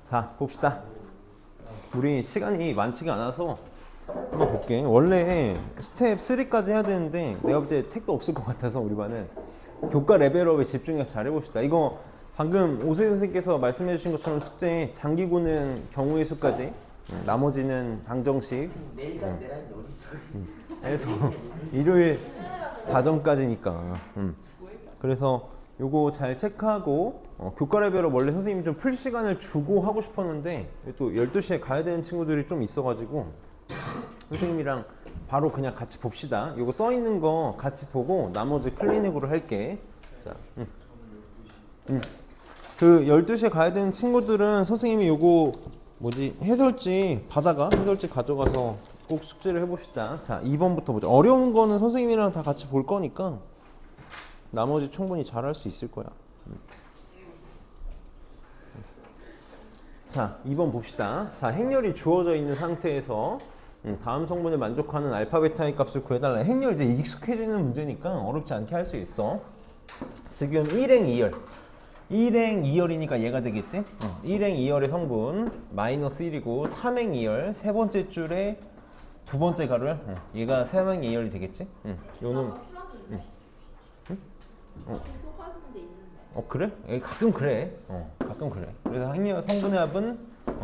자, 봅시다. 우리 시간이 많지가 않아서 한번 볼게. 원래 스텝 3까지 해야 되는데 내가 볼 때 택도 없을 것 같아서 우리 반은 교과 레벨업에 집중해서 잘 해봅시다. 이거 방금 오세훈 선생님께서 말씀해 주신 것처럼 숙제 장기고는 경우의 수까지, 나머지는 방정식. 내일간 내란이 어딨어? 그래서 일요일 자정까지니까. 그래서 요거 잘 체크하고, 교과 레벨업 원래 선생님이 좀 풀 시간을 주고 하고 싶었는데 또 12시에 가야 되는 친구들이 좀 있어가지고 선생님이랑 바로 그냥 같이 봅시다. 요거 써 있는 거 같이 보고 나머지 클리닉으로 할게. 자, 그 12시에 가야 되는 친구들은 선생님이 요거 해설지 받아가 해설지 가져가서 꼭 숙제를 해봅시다. 자, 2번부터 보자. 어려운 거는 선생님이랑 다 같이 볼 거니까 나머지 충분히 잘할 수 있을 거야. 자, 2번 봅시다. 자, 행렬이 주어져 있는 상태에서 다음 성분에 만족하는 알파 베타의 값을 구해달라. 행렬 이제 익숙해지는 문제니까 어렵지 않게 할 수 있어. 지금 1행 2열 1행 2열이니까 얘가 되겠지? 1행 2열의 성분 마이너스 1이고 3행 2열 세 번째 줄에 두 번째 가루야. 얘가 3행 2열이 되겠지? 요놈. 그래? 가끔 그래. 가끔 그래. 그래서 행렬 성분의 합은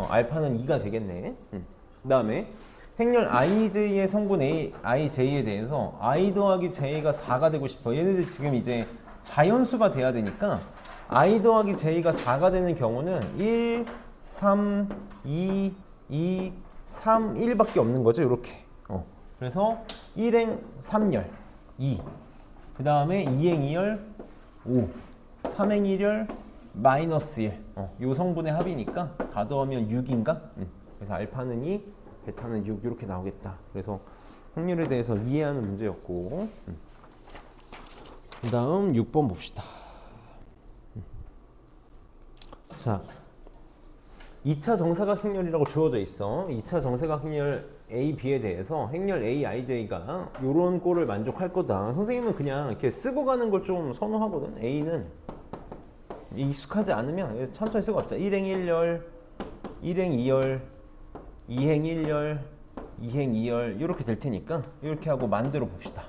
알파는 2가 되겠네. 그 다음에 행렬 IJ의 성분 IJ에 대해서 I 더하기 J가 4가 되고 싶어. 얘네들 지금 이제 자연수가 돼야 되니까 I 더하기 J가 4가 되는 경우는 1, 3, 2, 2, 3, 1밖에 없는 거죠. 이렇게. 그래서 1행 3열 2, 그 다음에 2행 2열 5, 3행 1열 마이너스 1. 요 성분의 합이니까 다 더하면 6인가? 그래서 알파는 2, 베타는 6 이렇게 나오겠다. 그래서 확률에 대해서 이해하는 문제였고, 그 다음 6번 봅시다. 자, 2차 정사각 행렬이라고 주어져 있어. 2차 정사각 행렬 A, B에 대해서 행렬 A, IJ가 요런 꼴을 만족할 거다. 선생님은 그냥 이렇게 쓰고 가는 걸 좀 선호하거든. A는 익숙하지 않으면 천천히 쓰고 갑시다. 1행 1열, 1행 2열, 2행 1열, 2행 2열 이렇게 될 테니까 이렇게 하고 만들어 봅시다.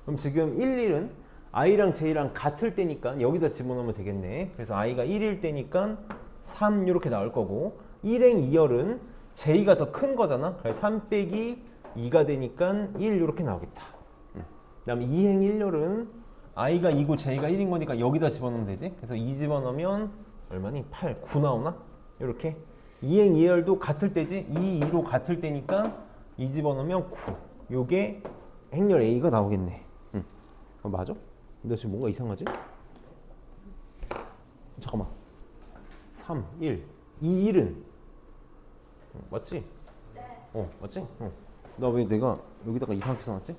그럼 지금 1, 1은 I랑 J랑 같을 때니까 여기다 집어넣으면 되겠네. 그래서 I가 1일 때니까 3 이렇게 나올 거고 1행 2열은 J가 더 큰 거잖아. 그래서 3 빼기 2가 되니까 1 이렇게 나오겠다. 그 다음에 2행 1열은 I가 2고 J가 1인 거니까 여기다 집어넣으면 되지. 그래서 2 집어넣으면 얼마니? 8, 9 나오나? 이렇게 2행 2열도 같을 때지. 2, 2로 같을 때니까 2 집어넣으면 9. 요게 행렬 A가 나오겠네. 맞아? 근데 지금 뭔가 이상하지? 잠깐만. 3, 1. 2, 1은 맞지? 네. 맞지? 나 왜 내가 여기다가 이상하게 써놨지?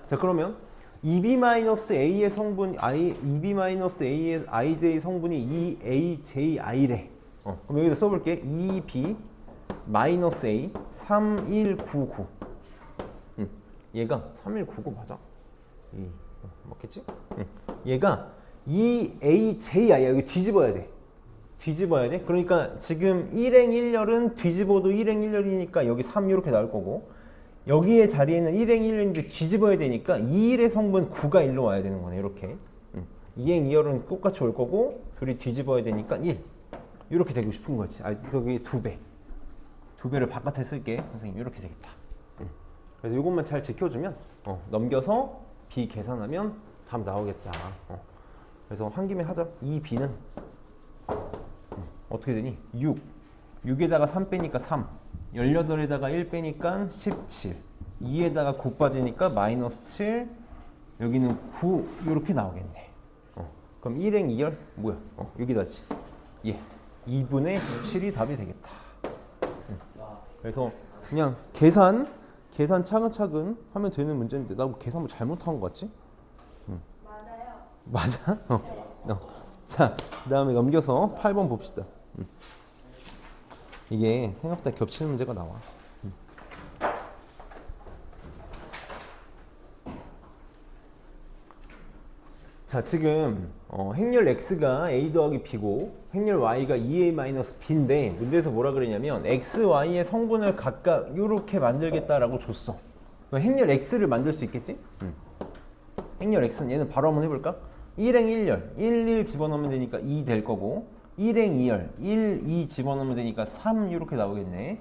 자, 그러면 EB-A의 성분 EB-A의 IJ 성분이 EAJI래. 그럼 여기다 써볼게. EB-A 3199. 얘가 3199 맞아? 맞겠지? 얘가 EAJI야. 여기 뒤집어야 돼. 뒤집어야 돼. 그러니까 지금 1행 1열은 뒤집어도 1행 1열이니까 여기 3 이렇게 나올 거고 여기에 자리에는 1행 1열인데 뒤집어야 되니까 2일의 성분 9가 일로 와야 되는 거네. 이렇게 2행 2열은 똑같이 올 거고 둘이 뒤집어야 되니까 1 이렇게 되고 싶은 거지. 거기 2배 2배를 바깥에 쓸게. 선생님 이렇게 되겠다. 그래서 이것만 잘 지켜주면 넘겨서 B 계산하면 답 나오겠다. 그래서 한 김에 하자. 이 B는 어떻게 되니? 6 6에다가 3 빼니까 3 18에다가 1 빼니까 17 2에다가 9 빠지니까 마이너스 7 여기는 9 이렇게 나오겠네. 그럼 1행 2열 뭐야? 여기다지. 2분의 17이 답이 되겠다. 그래서 그냥 계산 차근차근 하면 되는 문제인데 나 뭐 계산 뭐 잘못한 것 같지? 맞아요. 맞아? 자, 그 다음에 넘겨서 8번 봅시다. 이게 생각보다 겹치는 문제가 나와. 자, 지금 행렬 x가 a 더하기 b고 행렬 y가 2a-b인데 문제에서 뭐라 그러냐면 x, y의 성분을 각각 이렇게 만들겠다라고 줬어. 그럼 행렬 x를 만들 수 있겠지? 행렬 x는 얘는 바로 한번 해볼까? 1행 1열 1 집어넣으면 되니까 2 될 거고 1행 2열 2 집어넣으면 되니까 3 이렇게 나오겠네.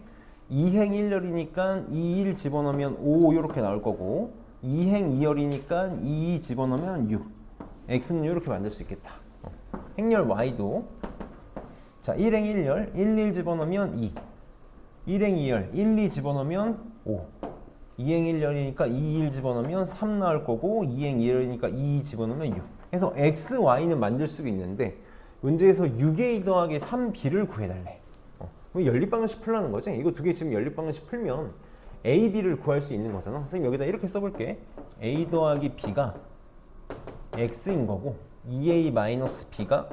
2행 1열이니까 1 집어넣으면 5 이렇게 나올 거고 2행 2열이니까 2 집어넣으면 6. x는 이렇게 만들 수 있겠다. 행렬 y도 자 1행 1열 1 집어넣으면 2 1행 2열 2 집어넣으면 5 2행 1열이니까 1 집어넣으면 3 나올 거고 2행 2열이니까 2 집어넣으면 6. 그래서 x, y는 만들 수가 있는데 문제에서 6a 더하기 3b를 구해달래. 그럼 연립방정식 풀라는 거지? 이거 두 개 지금 연립방정식 풀면 a, b를 구할 수 있는 거잖아. 선생님 여기다 이렇게 써볼게. a 더하기 b가 x인 거고 2a-b가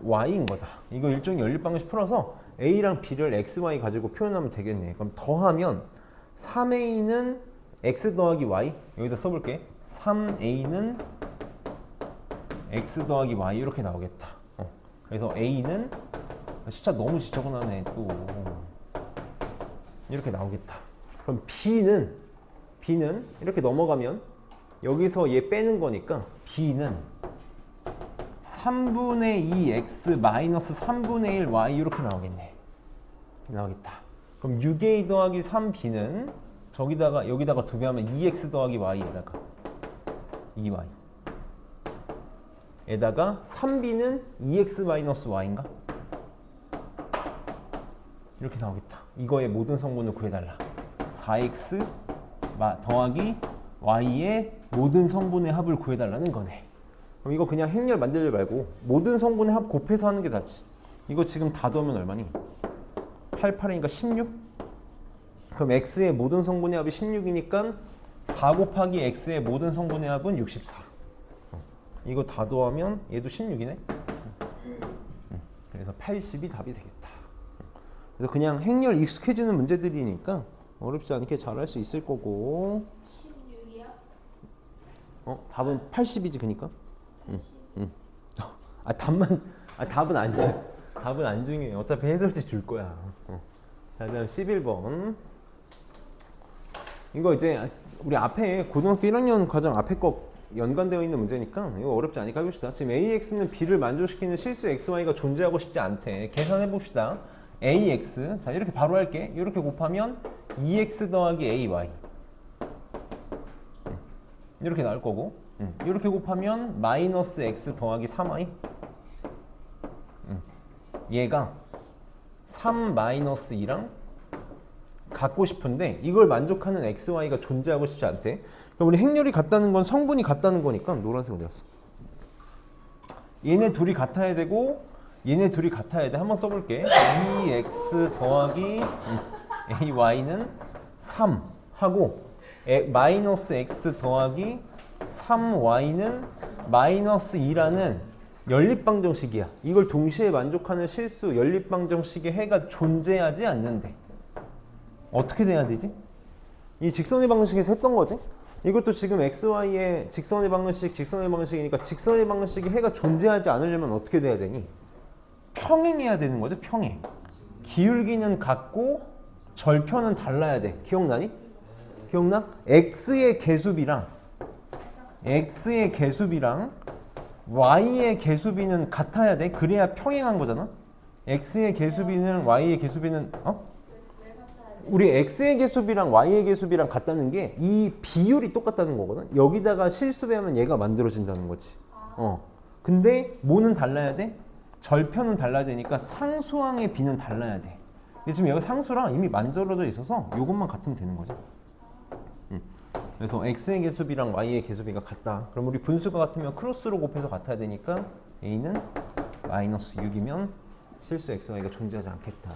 y인 거다. 이거 일종의 연립방정식 풀어서 a랑 b를 x, y 가지고 표현하면 되겠네. 그럼 더하면 3a는 x 더하기 y 여기다 써볼게. 3a는 x 더하기 y 이렇게 나오겠다. 그래서 a는 숫자 너무 지저분하네 또 이렇게 나오겠다. 그럼 b는 이렇게 넘어가면 여기서 얘 빼는 거니까 b는 3분의 2 x 마이너스 3분의 1 y 이렇게 나오겠네. 나오겠다. 그럼 6a 더하기 3b는 저기다가 여기다가 두 배 하면 2x 더하기 y에다가 2y 에다가 3b는 2x 마이너스 y인가? 이렇게 나오겠다. 이거의 모든 성분을 구해달라. 4x 더하기 y의 모든 성분의 합을 구해달라는 거네. 그럼 이거 그냥 행렬 만들지 말고 모든 성분의 합 곱해서 하는 게 낫지. 이거 지금 다 더하면 얼마니? 8, 8이니까 16? 그럼 x의 모든 성분의 합이 16이니까 4 곱하기 x의 모든 성분의 합은 64. 이거 다 더하면 얘도 16이네. 그래서 80이 답이 되겠다. 그래서 그냥 행렬 익숙해지는 문제들이니까 어렵지 않게 잘 할 수 있을 거고. 16이요? 답은 80이지 그니까. 답은 안 줘. 답은 안 중요해. 어차피 해설지 줄 거야. 자, 그다음 11번. 이거 이제 우리 앞에 고등학교 1학년 과정 앞에 거 연관되어 있는 문제니까 이거 어렵지 않으니까 해봅시다. 지금 AX는 B를 만족시키는 실수 XY가 존재하고 싶지 않대. 계산해 봅시다. AX 자 이렇게 바로 할게. 이렇게 곱하면 2X 더하기 AY 이렇게 나올 거고 이렇게 곱하면 마이너스 X 더하기 3Y 얘가 3 마이너스 2랑 같고 싶은데 이걸 만족하는 XY가 존재하고 싶지 않대. 그럼 우리 행렬이 같다는 건 성분이 같다는 거니까 노란색 어디 갔어? 얘네 둘이 같아야 되고 얘네 둘이 같아야 돼. 한번 써볼게. 2x 더하기 ay는 3 하고 마이너스 x 더하기 3y는 마이너스 2라는 연립방정식이야. 이걸 동시에 만족하는 실수 연립방정식의 해가 존재하지 않는데 어떻게 돼야 되지? 이 직선의 방정식에서 했던 거지? 이것도 지금 xy의 직선의 방정식이니까 직선의 방정식의 해가 존재하지 않으려면 어떻게 돼야 되니? 평행해야 되는 거죠. 평행. 기울기는 같고 절편은 달라야 돼. 기억나니? 기억나? x의 개수비랑 y의 개수비는 같아야 돼. 그래야 평행한 거잖아. x의 개수비는 y의 개수비는 우리 x의 개수비랑 y의 개수비랑 같다는 게 이 비율이 똑같다는 거거든. 여기다가 실수배하면 얘가 만들어진다는 거지. 근데 뭐는 달라야 돼? 절편은 달라야 되니까 상수항의 비는 달라야 돼. 근데 지금 여기 상수랑 이미 만들어져 있어서 이것만 같으면 되는 거죠. 그래서 x의 개수비랑 y의 개수비가 같다. 그럼 우리 분수가 같으면 크로스로 곱해서 같아야 되니까 a는 마이너스 6이면 실수 x, y가 존재하지 않겠다.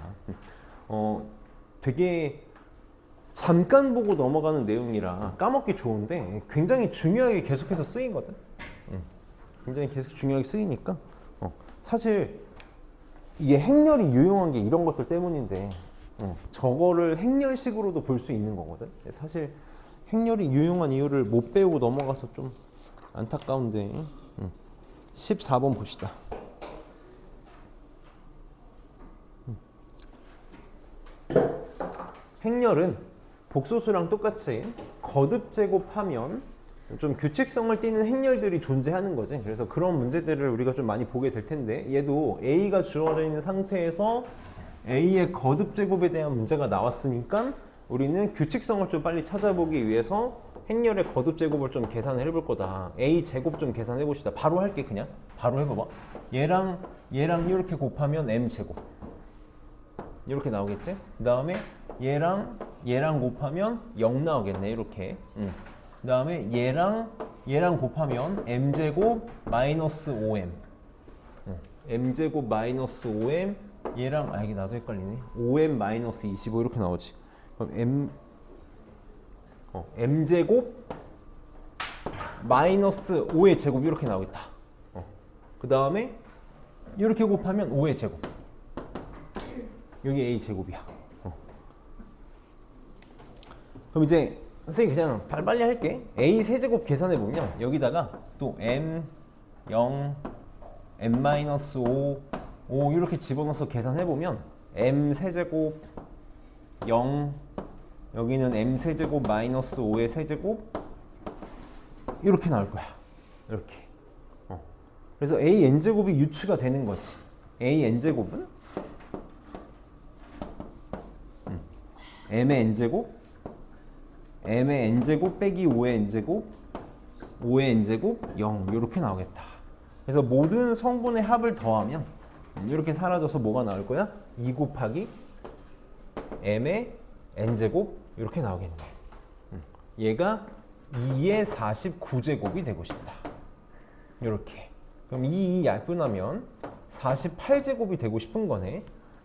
되게 잠깐 보고 넘어가는 내용이라 까먹기 좋은데 굉장히 중요하게 계속해서 쓰이거든. 굉장히 계속 중요하게 쓰이니까 사실 이게 행렬이 유용한 게 이런 것들 때문인데 저거를 행렬식으로도 볼 수 있는 거거든. 사실 행렬이 유용한 이유를 못 배우고 넘어가서 좀 안타까운데 14번 봅시다. 행렬은 복소수랑 똑같이 거듭 제곱하면 좀 규칙성을 띠는 행렬들이 존재하는 거지. 그래서 그런 문제들을 우리가 좀 많이 보게 될 텐데, 얘도 A가 주어져 있는 상태에서 A의 거듭 제곱에 대한 문제가 나왔으니까 우리는 규칙성을 좀 빨리 찾아보기 위해서 행렬의 거듭 제곱을 좀 계산을 해볼 거다. A 제곱 좀 계산해 봅시다. 바로 할게. 그냥 바로 해봐봐. 얘랑 이렇게 곱하면 M 제곱 이렇게 나오겠지? 그 다음에 얘랑 곱하면 0 나오겠네. 이렇게. 그 다음에 얘랑 곱하면 m제곱 마이너스 5m. m제곱 마이너스 5m. 얘랑 이게 나도 헷갈리네. 5m 마이너스 25 이렇게 나오지. 그럼 m제곱 마이너스 5의 제곱 이렇게 나오겠다. 그 다음에 이렇게 곱하면 5의 제곱. 여기 a 제곱이야. 그럼 이제 선생님 그냥 빨리 할게. a 세제곱 계산해 보면 여기다가 또 m 0 m-5 5 이렇게 집어넣어서 계산해 보면 m 세제곱 0 여기는 m 세제곱 마이너스 5의 세제곱 이렇게 나올 거야. 이렇게. 그래서 a n제곱이 유추가 되는 거지. a n제곱은 m의 n제곱 m의 n제곱 빼기 5의 n제곱 5의 n제곱 0 이렇게 나오겠다. 그래서 모든 성분의 합을 더하면 이렇게 사라져서 뭐가 나올 거야? 2 곱하기 m의 n제곱 이렇게 나오겠네. 얘가 2의 49제곱이 되고 싶다. 이렇게. 그럼 2 약분하면 48제곱이 되고 싶은 거네.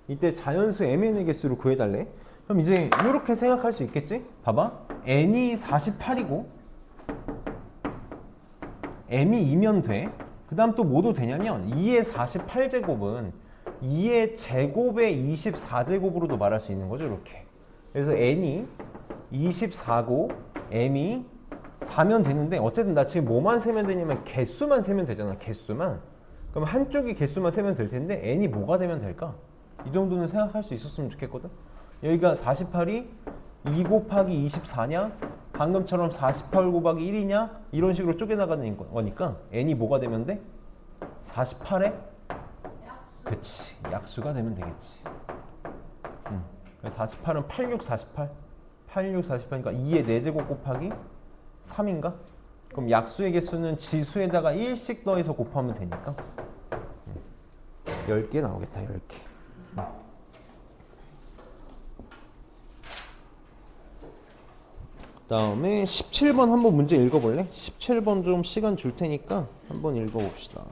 이때 자연수 mn의 개수를 구해달래. 그럼 이제 이렇게 생각할 수 있겠지? 봐봐. n이 48이고 m이 2면 돼. 그 다음 또 뭐도 되냐면 2의 48제곱은 2의 제곱의 24제곱으로도 말할 수 있는 거죠. 이렇게. 그래서 n이 24고 m이 4면 되는데 어쨌든 나 지금 뭐만 세면 되냐면 개수만 세면 되잖아. 개수만. 그럼 한쪽이 개수만 세면 될 텐데 n이 뭐가 되면 될까? 이 정도는 생각할 수 있었으면 좋겠거든. 여기가 48이 2 곱하기 24냐? 방금처럼 48 곱하기 1이냐? 이런 식으로 쪼개나가는 거니까 n이 뭐가 되면 돼? 48에? 그치. 약수가 되면 되겠지. 48은 86, 48. 86, 48이니까 2의 4제곱 곱하기 3인가? 그럼 약수의 개수는 지수에다가 1씩 더해서 곱하면 되니까 10개 나오겠다. 10개. 다음에 17번 한번 문제 읽어볼래? 17번 좀 시간 줄 테니까 한번 읽어봅시다.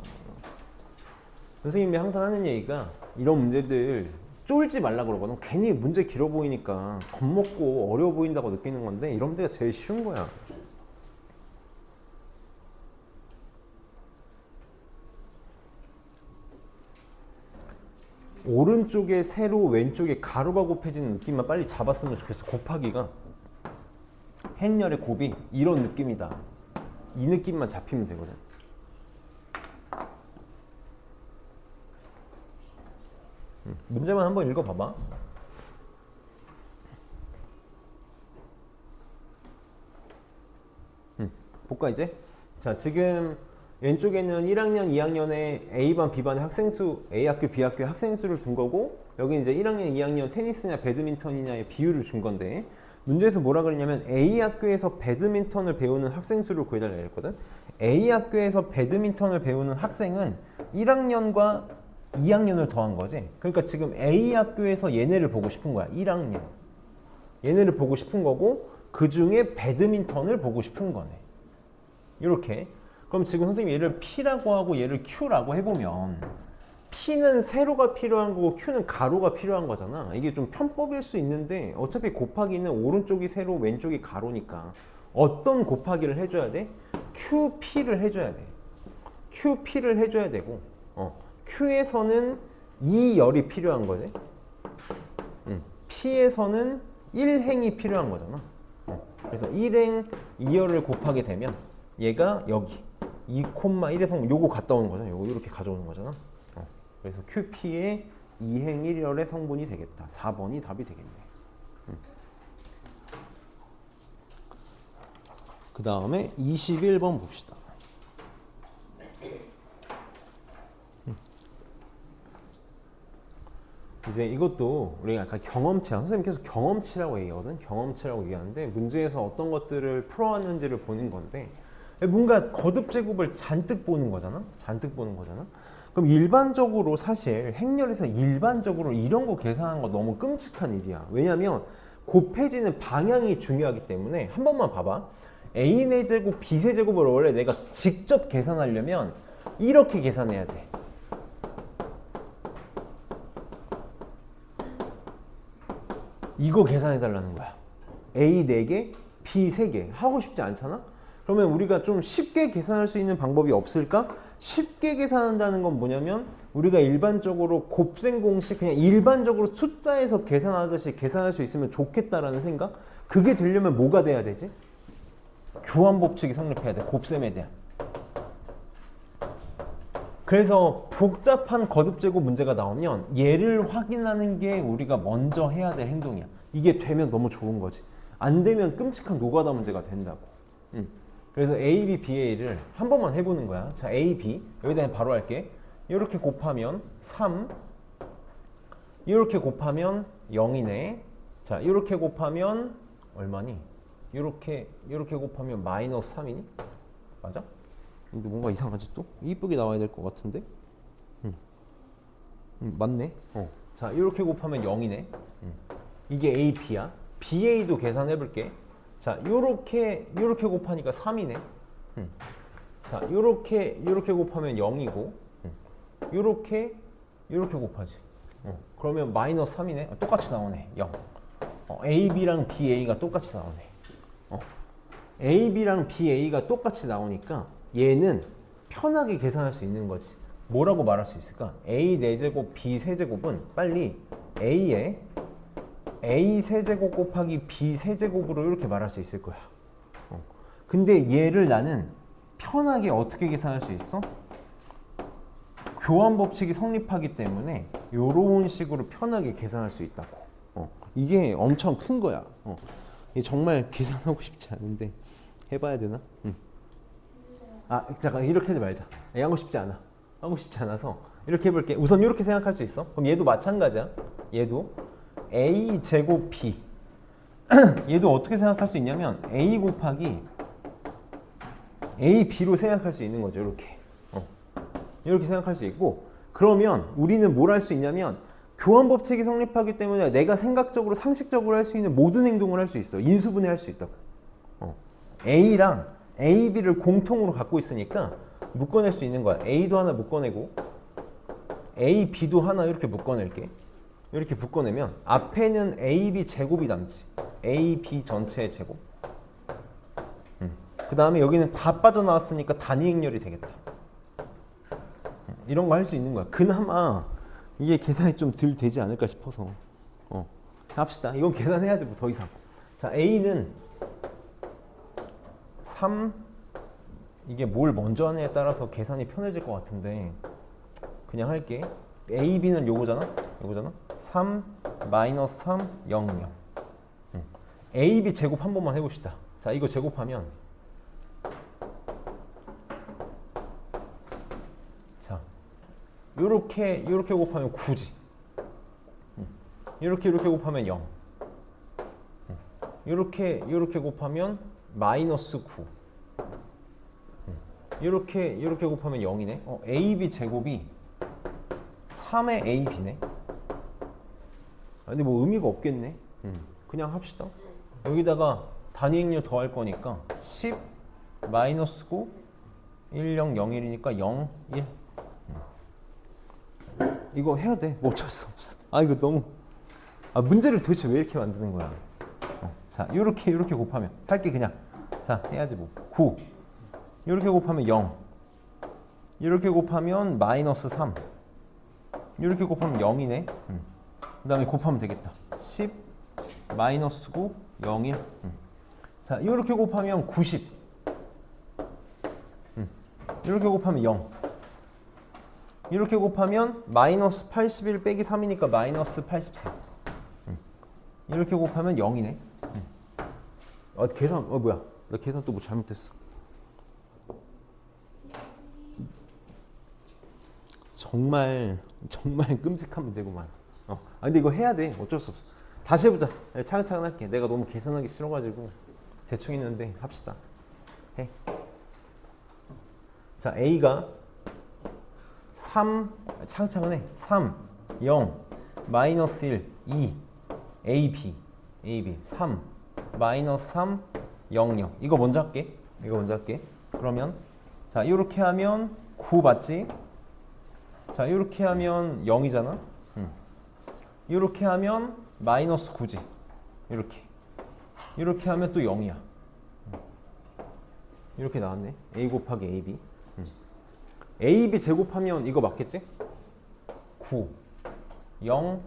선생님이 항상 하는 얘기가 이런 문제들 쫄지 말라 그러거든. 괜히 문제 길어 보이니까 겁먹고 어려워 보인다고 느끼는 건데 이런 문제가 제일 쉬운 거야. 오른쪽에 세로 왼쪽에 가로가 곱해지는 느낌만 빨리 잡았으면 좋겠어. 곱하기가 행렬의 곱이 이런 느낌이다. 이 느낌만 잡히면 되거든. 문제만 한번 읽어봐봐. 볼까 이제? 자, 지금 왼쪽에는 1학년, 2학년에 A반, B반의 학생수, A학교, B학교의 학생수를 둔 거고 여기 이제 1학년, 2학년 테니스냐 배드민턴이냐의 비율을 준 건데 문제에서 뭐라 그랬냐면 A학교에서 배드민턴을 배우는 학생수를 구해달라 했거든. A학교에서 배드민턴을 배우는 학생은 1학년과 2학년을 더한 거지. 그러니까 지금 A학교에서 얘네를 보고 싶은 거야. 1학년. 얘네를 보고 싶은 거고 그 중에 배드민턴을 보고 싶은 거네. 이렇게. 그럼 지금 선생님이 얘를 P라고 하고 얘를 Q라고 해보면 P는 세로가 필요한 거고 Q는 가로가 필요한 거잖아. 이게 좀 편법일 수 있는데 어차피 곱하기는 오른쪽이 세로 왼쪽이 가로니까 어떤 곱하기를 해줘야 돼? QP를 해줘야 돼. QP를 해줘야 되고 Q에서는 2열이 필요한 거지. P에서는 1행이 필요한 거잖아. 그래서 1행 2열을 곱하게 되면 얘가 여기 2,1의 성분 요거 갔다 오는 거잖아. 요거 이렇게 가져오는 거잖아. 그래서 QP의 2행 1열의 성분이 되겠다. 4번이 답이 되겠네. 그 다음에 21번 봅시다. 이제 이것도 우리가 약간 경험치, 선생님 계속 경험치라고 얘기하거든. 경험치라고 얘기하는데 문제에서 어떤 것들을 풀어왔는지를 보는 건데 뭔가 거듭 제곱을 잔뜩 보는 거잖아. 잔뜩 보는 거잖아. 그럼 일반적으로 사실 행렬에서 일반적으로 이런 거 계산하는 거 너무 끔찍한 일이야. 왜냐면 곱해지는 방향이 중요하기 때문에 한 번만 봐봐. A의 제곱, B의 제곱을 원래 내가 직접 계산하려면 이렇게 계산해야 돼. 이거 계산해 달라는 거야. A 4개, B 3개. 하고 싶지 않잖아? 그러면 우리가 좀 쉽게 계산할 수 있는 방법이 없을까? 쉽게 계산한다는 건 뭐냐면 우리가 일반적으로 곱셈 공식 그냥 일반적으로 숫자에서 계산하듯이 계산할 수 있으면 좋겠다라는 생각? 그게 되려면 뭐가 돼야 되지? 교환 법칙이 성립해야 돼. 곱셈에 대한. 그래서 복잡한 거듭제곱 문제가 나오면 얘를 확인하는 게 우리가 먼저 해야 될 행동이야. 이게 되면 너무 좋은 거지. 안 되면 끔찍한 노가다 문제가 된다고. 그래서 A, B, BA를 한 번만 해보는 거야. 자, A, B 여기다 바로 할게. 이렇게 곱하면 3, 이렇게 곱하면 0이네. 자, 이렇게 곱하면 얼마니? 이렇게 곱하면 마이너스 3이니? 맞아? 근데 뭔가 이상하지 또? 이쁘게 나와야 될 것 같은데? 맞네. 자, 이렇게 곱하면 0이네. 이게 A, B야. BA도 계산해 볼게. 자, 요렇게 곱하니까 3이네. 자, 요렇게 곱하면 0이고, 요렇게 곱하지. 그러면 마이너스 3이네. 똑같이 나오네. 0. AB랑 BA가 똑같이 나오네. AB랑 BA가 똑같이 나오니까 얘는 편하게 계산할 수 있는 거지. 뭐라고 말할 수 있을까? A 4제곱, B 3제곱은 빨리 A에 A 세제곱 곱하기 B 세제곱으로 이렇게 말할 수 있을 거야. 근데 얘를 나는 편하게 어떻게 계산할 수 있어? 교환 법칙이 성립하기 때문에 이런 식으로 편하게 계산할 수 있다고. 이게 엄청 큰 거야. 이게 정말 계산하고 싶지 않은데 해봐야 되나? 아, 잠깐 이렇게 하지 말자. 하고 싶지 않아. 하고 싶지 않아서 이렇게 해볼게. 우선 이렇게 생각할 수 있어. 그럼 얘도 마찬가지야. 얘도 A 제곱 B. 얘도 어떻게 생각할 수 있냐면 A 곱하기 A, B로 생각할 수 있는 거죠. 이렇게. 이렇게 생각할 수 있고, 그러면 우리는 뭘 할 수 있냐면 교환 법칙이 성립하기 때문에 내가 생각적으로 상식적으로 할 수 있는 모든 행동을 할 수 있어. 인수분해 할 수 있다고. A랑 A, B를 공통으로 갖고 있으니까 묶어낼 수 있는 거야. A도 하나 묶어내고 A, B도 하나 이렇게 묶어낼게. 이렇게 묶어내면 앞에는 AB 제곱이 남지. AB 전체의 제곱. 그 다음에 여기는 다 빠져나왔으니까 단위 행렬이 되겠다. 이런 거 할 수 있는 거야. 그나마 이게 계산이 좀 덜 되지 않을까 싶어서. 합시다. 이건 계산해야지 뭐 더 이상. 자, A는 3, 이게 뭘 먼저 하느냐에 따라서 계산이 편해질 것 같은데 그냥 할게. A, B는 요거잖아? 3, 마이너스 3, 0, 0. A, B 제곱 한 번만 해봅시다. 자, 이거 제곱하면 자, 요렇게 곱하면 9지. 이렇게 곱하면 0. 이렇게 곱하면 마이너스 9. 이렇게 곱하면 0이네. AB 제곱이 3의 AB네. 근데 뭐 의미가 없겠네. 그냥 합시다. 여기다가 단위 행렬 더할 거니까 10 마이너스 9 1 0 0 1이니까 0 1. 이거 해야 돼. 뭐 어쩔 수 없어. 이거 너무 문제를 도대체 왜 이렇게 만드는 거야? 자, 이렇게 곱하면 할게 그냥. 자, 해야지 뭐. 9 이렇게 곱하면 0. 이렇게 곱하면 마이너스 3. 이렇게 곱하면 0이네. 그 다음에 곱하면 되겠다. 10 마이너스 9 0 1. 자, 이렇게 곱하면 90. 이렇게 곱하면 0. 이렇게 곱하면 마이너스 81 빼기 3이니까 마이너스 84. 이렇게 곱하면 0이네. 계산 뭐야? 나 계산 또 뭐 잘못했어. 정말 끔찍한 문제구만. 근데 이거 해야 돼. 어쩔 수 없어. 다시 해보자. 차근차근 할게. 내가 너무 계산하기 싫어가지고 대충 했는데 합시다. 해. 자, A가 3 차근차근 해. 3 0 마이너스 1 2 AB 3 마이너스 3 0 0 이거 먼저 할게. 그러면 자, 이렇게 하면 9 맞지? 자, 이렇게 하면 0이잖아. 이렇게 하면 마이너스 9지. 이렇게 하면 또 0이야. 이렇게 나왔네. A 곱하기 AB. AB 제곱하면 이거 맞겠지? 9 0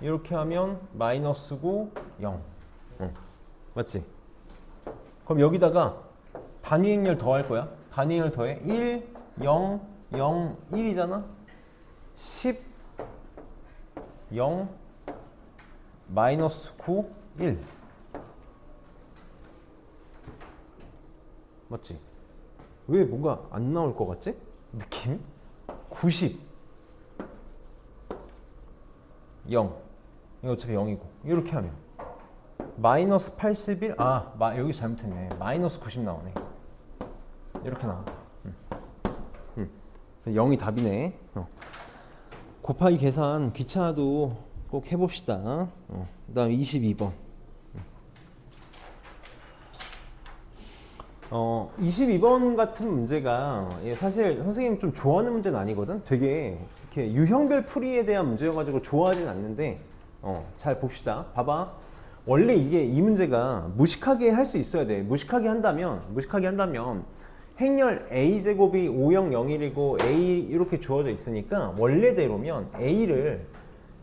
이렇게 하면 마이너스 9 0 맞지? 그럼 여기다가 단위 행렬 더할 거야. 단위 행렬 더해. 1 0 0 1이잖아. 10 0 마이너스 9 1 맞지? 왜 뭔가 안 나올 것 같지? 느낌? 90 0 이거 어차피 0이고 이렇게 하면 마이너스 81 여기 잘못했네. 마이너스 90 나오네. 이렇게 나와. 0이 답이네. 곱하기 계산 귀찮아도 꼭 해봅시다. 그 다음 22번. 22번 같은 문제가 사실 선생님 좀 좋아하는 문제는 아니거든. 되게 이렇게 유형별 풀이에 대한 문제여가지고 좋아하진 않는데 잘 봅시다. 봐봐. 원래 이 문제가 무식하게 할 수 있어야 돼. 무식하게 한다면 행렬 a제곱이 5001이고 a 이렇게 주어져 있으니까 원래대로면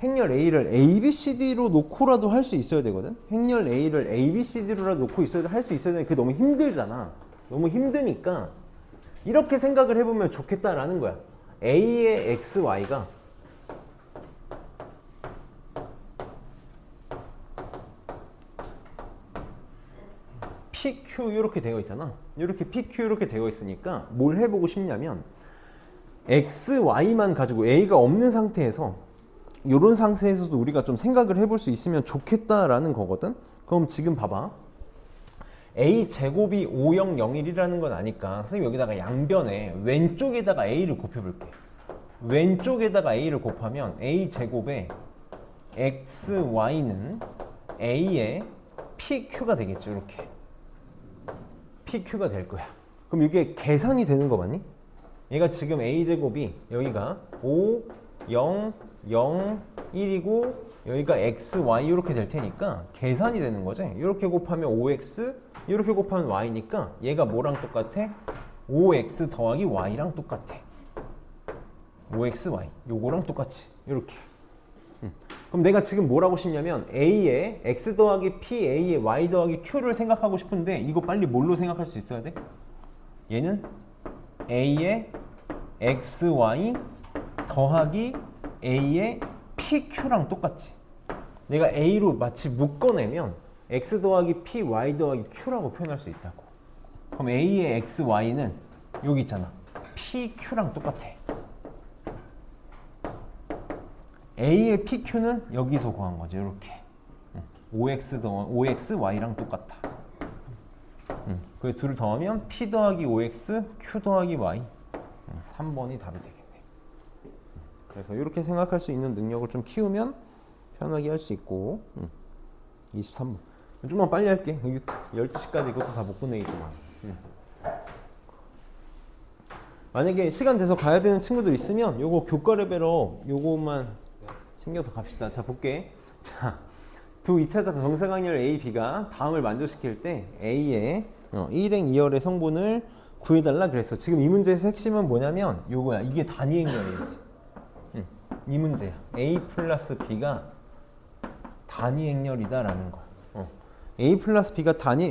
행렬 a를 ABCD로 놓고라도 할 수 있어야 되거든. 행렬 a를 ABCD로라도 놓고 할 수 있어야 되는데 그게 너무 힘들잖아. 너무 힘드니까 이렇게 생각을 해보면 좋겠다라는 거야. a의 xy가 PQ 이렇게 되어 있잖아. 이렇게 PQ 이렇게 되어 있으니까 뭘 해보고 싶냐면 XY만 가지고 A가 없는 상태에서 이런 상태에서도 우리가 좀 생각을 해볼 수 있으면 좋겠다라는 거거든. 그럼 지금 봐봐. A 제곱이 5001이라는 건 아니까 선생님 여기다가 양변에 왼쪽에다가 A를 곱해볼게. 왼쪽에다가 A를 곱하면 A 제곱에 XY는 A의 PQ가 되겠죠. 이렇게. PQ가 될 거야. 그럼 이게 계산이 되는 거 맞니? 얘가 지금 A제곱이 여기가 5, 0, 0, 1이고 여기가 X, Y 이렇게 될 테니까 계산이 되는 거지. 이렇게 곱하면 5X, 이렇게 곱하면 Y니까 얘가 뭐랑 똑같아? 5X 더하기 Y랑 똑같아. 5X, Y. 요거랑 똑같이. 이렇게. 그럼 내가 지금 뭘 하고 싶냐면 A의 X 더하기 P, A의 Y 더하기 Q를 생각하고 싶은데 이거 빨리 뭘로 생각할 수 있어야 돼? 얘는 A의 XY 더하기 A의 PQ랑 똑같지. 내가 A로 마치 묶어내면 X 더하기 P, Y 더하기 Q라고 표현할 수 있다고. 그럼 A의 XY는 여기 있잖아. PQ랑 똑같아. A의 PQ는 여기서 구한 거죠. 이렇게 5X Y랑 똑같다. 그 둘을 더하면 P 더하기 5X, Q 더하기 Y 3번이 답이 되겠네. 그래서 이렇게 생각할 수 있는 능력을 좀 키우면 편하게 할 수 있고 23번 좀만 빨리 할게. 12시까지 이것도 다 못 끝내겠구만. 만약에 시간 돼서 가야 되는 친구들 있으면 요거 교과 레벨로 요거만 챙겨서 갑시다. 자, 볼게. 자, 두 2차적 정사각렬 A, B가 다음을 만족시킬 때 A의 1행 2열의 성분을 구해달라 그랬어. 지금 이 문제에서 핵심은 뭐냐면 요거야. 이게 단위 행렬이지. 이 문제야. A 플러스 B가 단위 행렬이다라는 거. A 플러스 B가 단위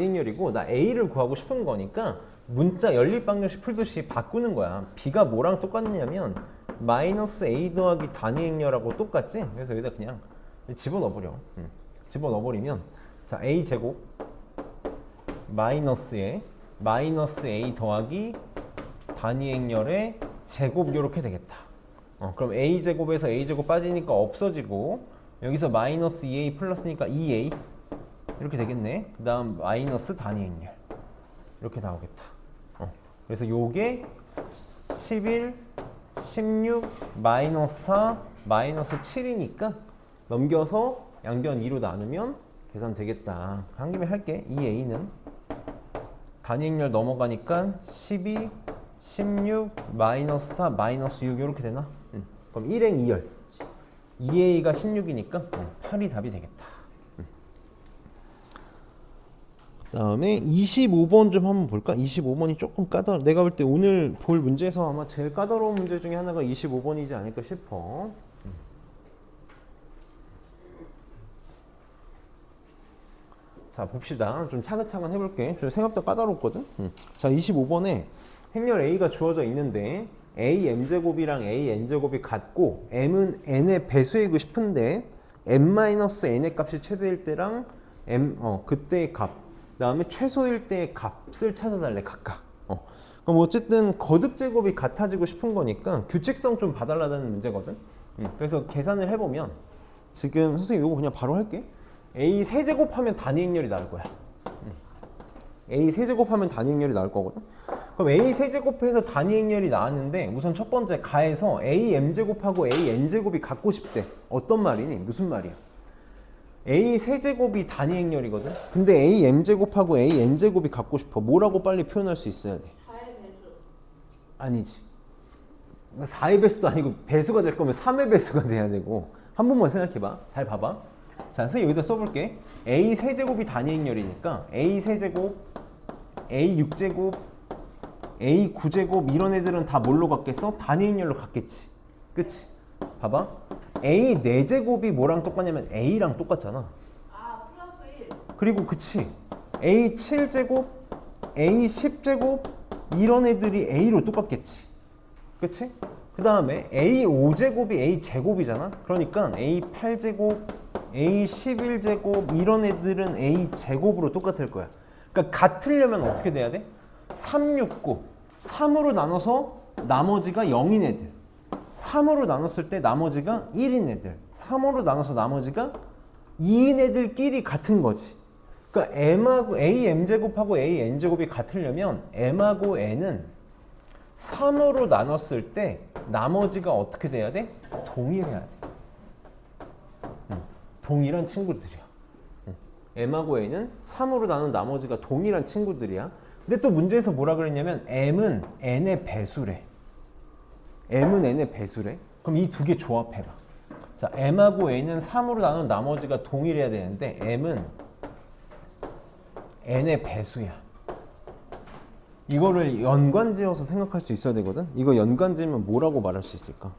행렬이고 나 A를 구하고 싶은 거니까 문자 연립방정식 풀듯이 바꾸는 거야. b가 뭐랑 똑같냐면 마이너스 a 더하기 단위 행렬하고 똑같지? 그래서 여기다 그냥 집어넣어버려. 집어넣어버리면 자 a 제곱 마이너스에 마이너스 a 더하기 단위 행렬의 제곱 이렇게 되겠다. 그럼 a 제곱에서 a 제곱 빠지니까 없어지고 여기서 마이너스 2a 플러스니까 2a 이렇게 되겠네. 그 다음 마이너스 단위 행렬 이렇게 나오겠다. 그래서 요게 11, 16, 마이너스 4, 마이너스 7이니까 넘겨서 양변 2로 나누면 계산 되겠다. 한 김에 할게. 2a는 단위 행렬 넘어가니까 12, 16, 마이너스 4, 마이너스 6 이렇게 되나? 그럼 1행 2열 2a가 16이니까 8이 답이 되겠다. 다음에 25번 좀 한번 볼까? 25번이 조금 까다로워. 내가 볼 때 오늘 볼 문제에서 아마 제일 까다로운 문제 중에 하나가 25번이지 않을까 싶어. 자 봅시다. 좀 차근차근 해볼게. 생각보다 까다롭거든. 자 25번에 행렬 a가 주어져 있는데 a m제곱이랑 a n제곱이 같고 m은 n의 배수이고 싶은데 m-n의 값이 최대일 때랑 그때의 값, 그 다음에 최소일 때의 값을 찾아달래 각각. 그럼 어쨌든 거듭 제곱이 같아지고 싶은 거니까 규칙성 좀 봐달라는 문제거든. 그래서 계산을 해보면 지금 선생님 이거 그냥 바로 할게. a 세제곱하면 단위 행렬이 나올 거야. a 세제곱하면 단위 행렬이 나올 거거든. 그럼 a 세제곱해서 단위 행렬이 나왔는데 우선 첫 번째 가에서 a m제곱하고 a n제곱이 같고 싶대. 어떤 말이니? 무슨 말이야? a 세제곱이 단위 행렬이거든. 근데 a m제곱하고 a n제곱이 같고 싶어. 뭐라고 빨리 표현할 수 있어야 돼? 4의 배수. 아니지. 4의 배수도 아니고 배수가 될 거면 3의 배수가 돼야 되고. 한 번만 생각해봐. 잘 봐봐. 자, 선생님 여기다 써볼게. a 세제곱이 단위 행렬이니까 a 세제곱, a 6제곱, a 9제곱 이런 애들은 다 뭘로 같겠어? 단위 행렬로 같겠지. 그치? 봐봐. a 4제곱이 뭐랑 똑같냐면 a랑 똑같잖아. 아, 플러스 1. 그리고 그치? a 7제곱, a 10제곱 이런 애들이 a로 똑같겠지. 그치? 그 다음에 a 5제곱이 a 제곱이잖아. 그러니까 a 8제곱, a 11제곱 이런 애들은 a 제곱으로 똑같을 거야. 그러니까 같으려면 어떻게 돼야 돼? 3, 6, 9 3으로 나눠서 나머지가 0인 애들, 3으로 나눴을 때 나머지가 1인 애들, 3으로 나눠서 나머지가 2인 애들끼리 같은 거지. 그러니까 m하고 a m제곱하고 a n제곱이 같으려면 m하고 n은 3으로 나눴을 때 나머지가 어떻게 돼야 돼? 동일해야 돼. 동일한 친구들이야. m하고 n은 3으로 나눈 나머지가 동일한 친구들이야. 근데 또 문제에서 뭐라 그랬냐면 m은 n의 배수래. m은 n의 배수래. 그럼 이 두 개 조합해봐. 자, m하고 n은 3으로 나눈 나머지가 동일해야 되는데 m은 n의 배수야. 이거를 연관지어서 생각할 수 있어야 되거든. 이거 연관지으면 뭐라고 말할 수 있을까?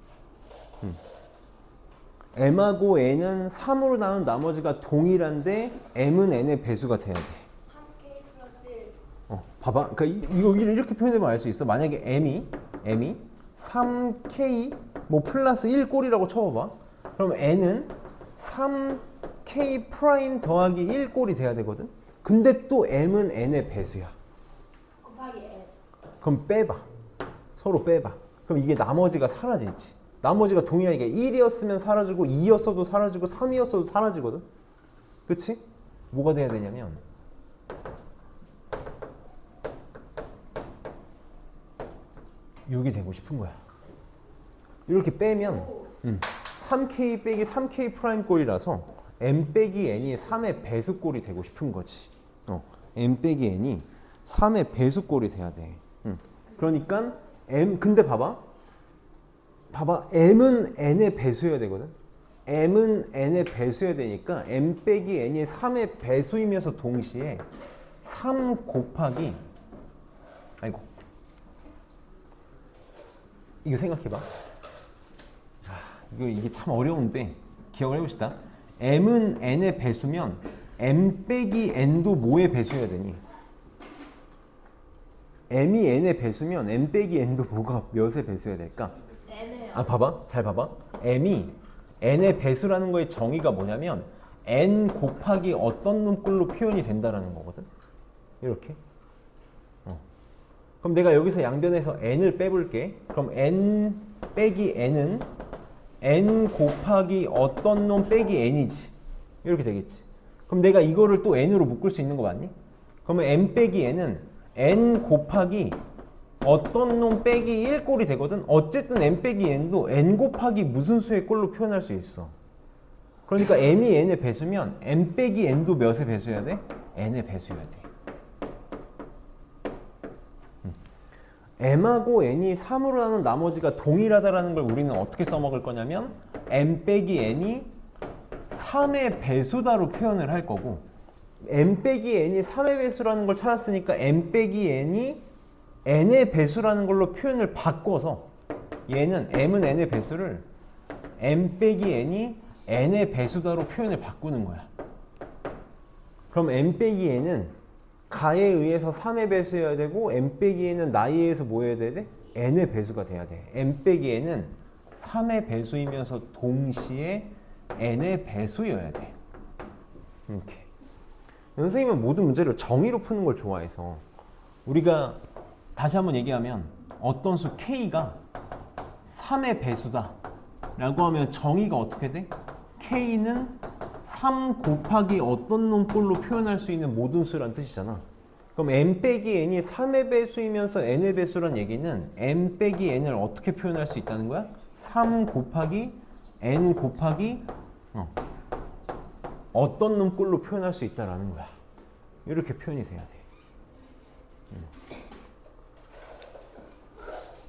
m하고 n은 3으로 나눈 나머지가 동일한데 m은 n의 배수가 돼야 돼. 3K 플러스 1. 봐봐. 그러니까 이거 이렇게 표현하면 알 수 있어. 만약에 m이 3k 뭐 플러스 1 꼴이라고 쳐봐봐. 그럼 n은 3k 프라임 더하기 1 꼴이 돼야 되거든. 근데 또 m은 n의 배수야. 곱하기 N. 그럼 빼봐. 서로 빼봐. 그럼 이게 나머지가 사라지지. 나머지가 동일하게 1이었으면 사라지고 2였어도 사라지고 3이었어도 사라지거든. 그치? 뭐가 돼야 되냐면 이게 되고 싶은 거야. 이렇게 빼면 3k 빼기 3k 프라임 꼴이라서 m 빼기 n이 3의 배수 꼴이 되고 싶은 거지. m 빼기 n이 3의 배수 꼴이 돼야 돼. 그러니까 m 근데 봐봐 m은 n의 배수여야 되거든. m은 n의 배수여야 되니까 m 빼기 n이 3의 배수이면서 동시에 3 곱하기 이거 생각해봐. 이게 참 어려운데 기억을 해봅시다. m은 n의 배수면 m 빼기 n도 뭐의 배수여야 되니? m이 n의 배수면 m 빼기 n도 뭐가 몇의 배수여야 될까? N이에요. 아 봐봐 잘 봐봐 m이 n의 배수라는 거의 정의가 뭐냐면 n 곱하기 어떤 놈꼴로 표현이 된다라는 거거든 이렇게 그럼 내가 여기서 양변에서 n을 빼볼게 그럼 n 빼기 n은 n 곱하기 어떤 놈 빼기 n이지 이렇게 되겠지 그럼 내가 이거를 또 n으로 묶을 수 있는 거 맞니? 그러면 n 빼기 n은 n 곱하기 어떤 놈 빼기 1꼴이 되거든. 어쨌든 n 빼기 n도 n 곱하기 무슨 수의 꼴로 표현할 수 있어. 그러니까 m이 n의 배수면 n 빼기 n도 몇의 배수여야 돼? n의 배수여야 돼. m하고 n이 3으로 나눈 나머지가 동일하다라는 걸 우리는 어떻게 써먹을 거냐면 m 빼기 n이 3의 배수다로 표현을 할 거고 m 빼기 n이 3의 배수라는 걸 찾았으니까 m 빼기 n이 n의 배수라는 걸로 표현을 바꿔서 얘는 m은 n의 배수를 m 빼기 n이 n의 배수다로 표현을 바꾸는 거야. 그럼 m 빼기 n은 가에 의해서 3의 배수여야 되고 m 빼기 n은 나에 의해서 뭐여야 돼? n의 배수가 돼야 돼. m 빼기 n은 3의 배수이면서 동시에 n의 배수여야 돼. 이렇게. 선생님은 모든 문제를 정의로 푸는 걸 좋아해서 우리가 다시 한번 얘기하면 어떤 수 k가 3의 배수다 라고 하면 정의가 어떻게 돼? k는 3 곱하기 어떤 놈꼴로 표현할 수 있는 모든 수란 뜻이잖아. 그럼 m 빼기 n이 3의 배수이면서 n의 배수란 얘기는 m 빼기 n을 어떻게 표현할 수 있다는 거야? 3 곱하기 n 곱하기 어떤 놈꼴로 표현할 수 있다라는 거야. 이렇게 표현이 돼야 돼.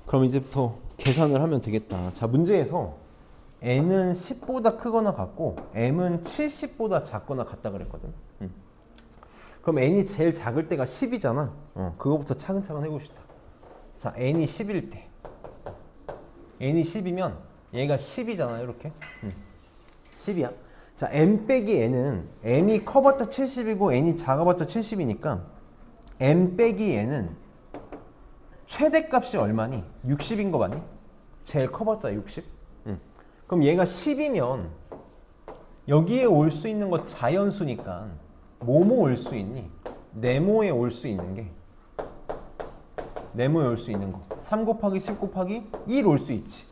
그럼 이제부터 계산을 하면 되겠다. 자, 문제에서 n은 10보다 크거나 같고 m은 70보다 작거나 같다 그랬거든. 그럼 n이 제일 작을 때가 10이잖아. 그거부터 차근차근 해봅시다. 자, n이 10일 때 n이 10이면 얘가 10이잖아. 이렇게 10이야. 자, m 빼기 n은 m이 커봤자 70이고 n이 작아봤자 70이니까 m 빼기 n은 최대값이 얼마니? 60인 거 맞니? 제일 커봤자 60? 그럼 얘가 10이면 여기에 올 수 있는 거 자연수니까 뭐뭐 올 수 있니? 네모에 올 수 있는 게 네모에 올 수 있는 거 3 곱하기 10 곱하기 1 올 수 있지.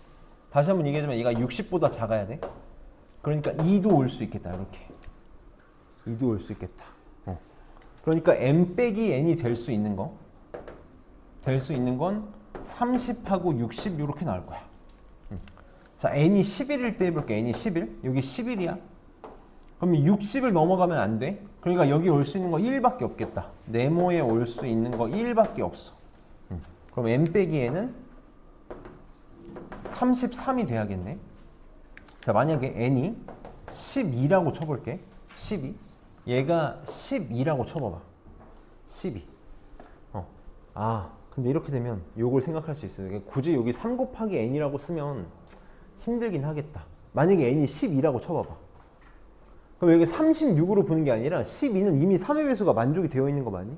다시 한번 얘기하자면 얘가 60보다 작아야 돼. 그러니까 2도 올 수 있겠다. 이렇게 2도 올 수 있겠다. 그러니까 m 빼기 n이 될 수 있는 거 될 수 있는 건 30하고 60 이렇게 나올 거야. 자, n이 11일 때 해볼게. n이 11. 여기 11이야. 그럼 60을 넘어가면 안 돼. 그러니까 여기 올 수 있는 거 1밖에 없겠다. 네모에 올 수 있는 거 1밖에 없어. 그럼 m 빼기 n은 33이 돼야겠네. 자, 만약에 n이 12라고 쳐볼게. 12. 얘가 12라고 쳐봐봐. 12. 근데 이렇게 되면 요걸 생각할 수 있어요. 굳이 여기 3 곱하기 n이라고 쓰면 힘들긴 하겠다. 만약에 n이 12라고 쳐봐봐. 그럼 여기 36으로 보는 게 아니라 12는 이미 3의 배수가 만족이 되어 있는 거 맞니?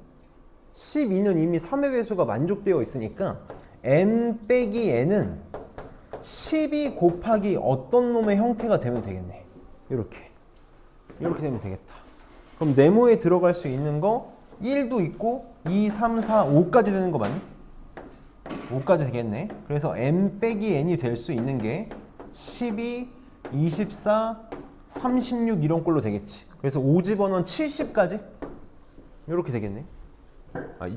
12는 이미 3의 배수가 만족되어 있으니까 m 빼기 n은 12 곱하기 어떤 놈의 형태가 되면 되겠네. 이렇게 되면 되겠다. 그럼 네모에 들어갈 수 있는 거 1도 있고 2, 3, 4, 5까지 되는 거 맞니? 5까지 되겠네. 그래서 m 빼기 n이 될 수 있는 게 12, 24, 36 이런 꼴로 되겠지. 그래서 5집어넣은 70까지 이렇게 되겠네.